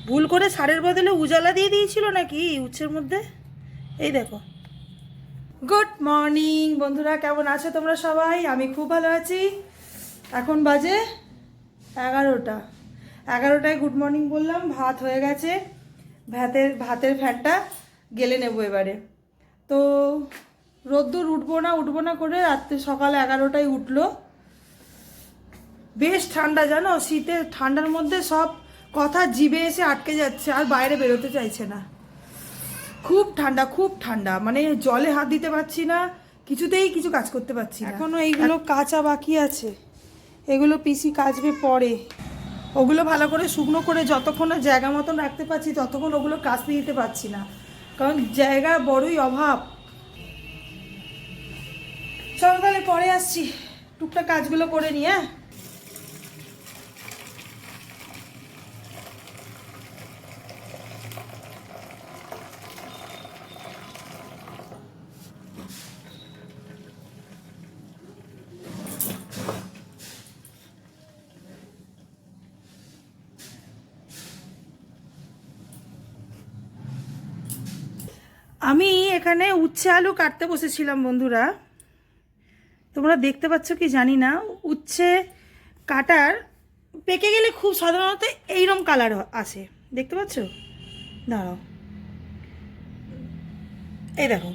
ভুল করে সারের বদলে উজালা দিয়ে দিয়েছিল নাকি উচ্ছের মধ্যে। এই দেখো। গুড মর্নিং বন্ধুরা, কেমন আছো তোমরা সবাই? আমি খুব ভালো আছি। এখন বাজে 11টায় গুড মর্নিং বললাম। ভাত হয়ে গেছে, ভাতের ফ্যানটা গেলে নেবো এবারে। তো রোদ্দুর উঠবো না করে রাত্রে সকাল 11টায় উঠলো। বেশ ঠান্ডা, জানো, শীতের ঠান্ডার মধ্যে সব কথা জিভে এসে আটকে যাচ্ছে, আর বাইরে বেরোতে চাইছে না। খুব ঠান্ডা, মানে জলে হাত দিতে পারছি না, কিছুতেই কিছু কাজ করতে পারছি না। এখনো এইগুলো কাঁচা বাকি আছে, এগুলো পিসি কাচবে পরে। ওগুলো ভালো করে শুকনো করে যতক্ষণ না জায়গা মতন রাখতে পারছি ততক্ষণ ওগুলো কাচতে দিতে পারছি না, কারণ জায়গা বড়ই অভাব। চলো তাহলে পরে আসছি, টুকটাক কাজগুলো করে নিয়ে। আমি এখানে উচ্ছে আলু কাটতে বসেছিলাম বন্ধুরা, তোমরা দেখতে পাচ্ছ কি জানি না। উচ্ছে কাটার পেকে গেলে খুব সাধারণত এইরকম কালার আসে, দেখতে পাচ্ছ? দাঁড়াও, এই দেখো,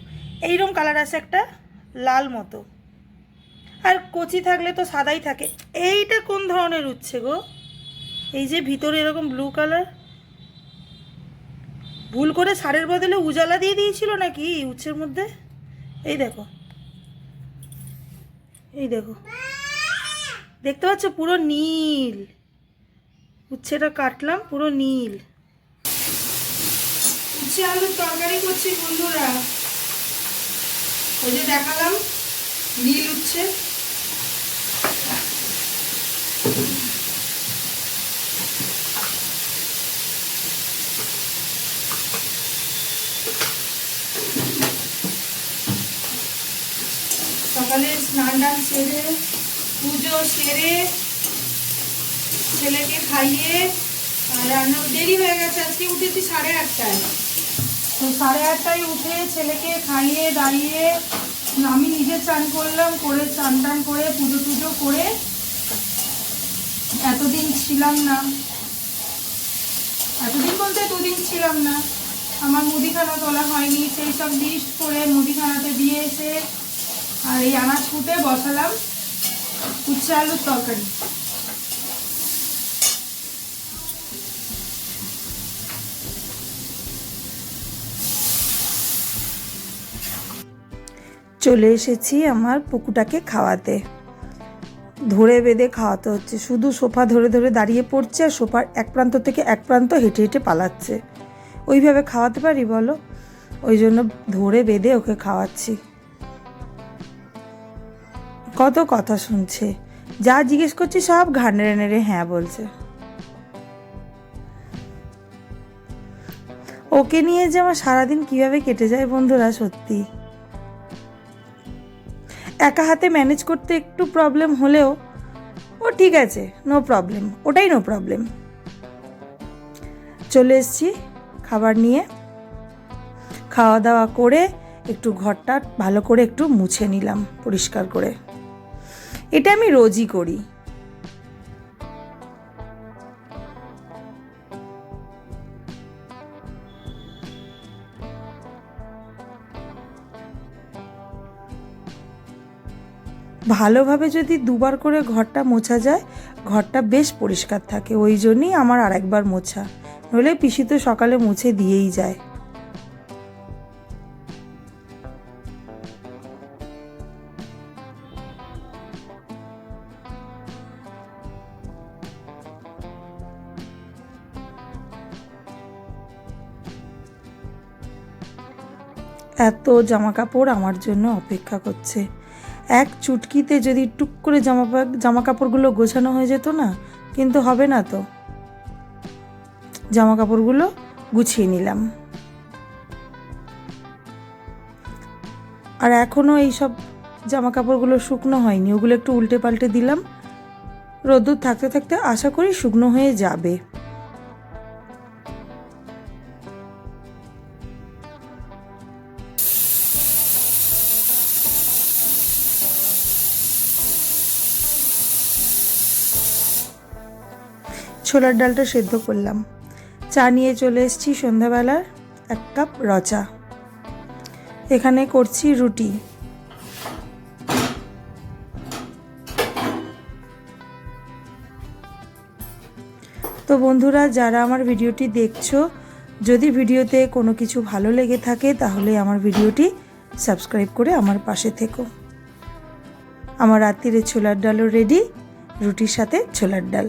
এইরকম কালার আসে একটা লাল মতো, আর কচি থাকলে তো সাদাই থাকে। এইটা কোন ধরনের উচ্ছে গো? এই যে ভিতরে এরকম ব্লু কালার, ভুল করে সারের বদলে উজালা দিয়ে দিয়েছিল নাকি উচ্ছের মধ্যে। এই দেখো, এই দেখো, দেখতে পাচ্ছ? পুরো নীল, উচ্ছেটা কাটলাম পুরো নীল। উচ্ছে আলুর তরকারি করছি বন্ধুরা, ওই যে দেখালাম নীল উচ্ছে। সকালে স্নান টান সেরে, পুজো সেরে, ছেলেকে খাইয়ে, রান্না দেরি হয়ে গেছে, আজকে উঠেছি 8:30টায়। তো 8:30টায় উঠে ছেলেকে খাইয়ে দাঁড়িয়ে আমি নিজে চান করলাম, করে চান টান করে পুজো টুজো করে। এতদিন ছিলাম না, এতদিন বলতে 2 দিন ছিলাম না, আমার মুদিখানা তোলা হয়নি, সেই সব লিস্ট করে মুদিখানাতে দিয়ে এসে আর এই আনাজ কুটে বসালাম উচ্ছে আলুর তরকারি। চলে এসেছি আমার পুকুটাকে খাওয়াতে, ধরে বেঁধে খাওয়াতে হচ্ছে। শুধু সোফা ধরে ধরে দাঁড়িয়ে পড়ছে, আর সোফার এক প্রান্ত থেকে এক প্রান্ত হেঁটে হেঁটে পালাচ্ছে। ওইভাবে খাওয়াতে পারি বলো? ওই জন্য ধরে বেঁধে ওকে খাওয়াচ্ছি। কত কথা শুনছে, যা জিজ্ঞেস করছি সব ঘাড় নেড়ে নেড়ে হ্যাঁ বলছে। ওকে নিয়ে যে আমার সারাদিন কিভাবে কেটে যায় বন্ধুরা, সত্যি। একা হাতে ম্যানেজ করতে একটু প্রবলেম হলেও ও ঠিক আছে, নো প্রবলেম, ওটাই নো প্রবলেম। চলে এসেছি খাবার নিয়ে, খাওয়া দাওয়া করে একটু ঘরটা ভালো করে একটু মুছে নিলাম পরিষ্কার করে। এটা আমি রোজই করি। ভালোভাবে যদি 2বার করে ঘরটা মোছা যায়, ঘরটা বেশ পরিষ্কার থাকে। ওই জন্যই আমার আরেকবার মোছা, নইলে পিসি তো সকালে মুছে দিয়েই যায়। এত জামা কাপড় আমার জন্য অপেক্ষা করছে। এক চুটকিতে যদি টুক করে জামা কাপড়গুলো গোছানো হয়ে যেত না, কিন্তু হবে না তো। জামা কাপড়গুলো গুছিয়ে নিলাম, আর এখনও এইসব জামা কাপড়গুলো শুকনো হয়নি, ওগুলো একটু উল্টে পাল্টে দিলাম। রোদ্দুর থাকতে থাকতে আশা করি শুকনো হয়ে যাবে। ছোলার ডালটা সেদ্ধ করলাম। চা নিয়ে চলে এসেছি সন্ধ্যাবেলার 1 কাপ র চা। এখানে করছি রুটি। তো বন্ধুরা, যারা আমার ভিডিওটি দেখছো, যদি ভিডিওতে কোনো কিছু ভালো লেগে থাকে তাহলে আমার ভিডিওটি সাবস্ক্রাইব করে আমার পাশে থেকো। আমার রাত্রিরে ছোলার ডালও রেডি, রুটির সাথে ছোলার ডাল।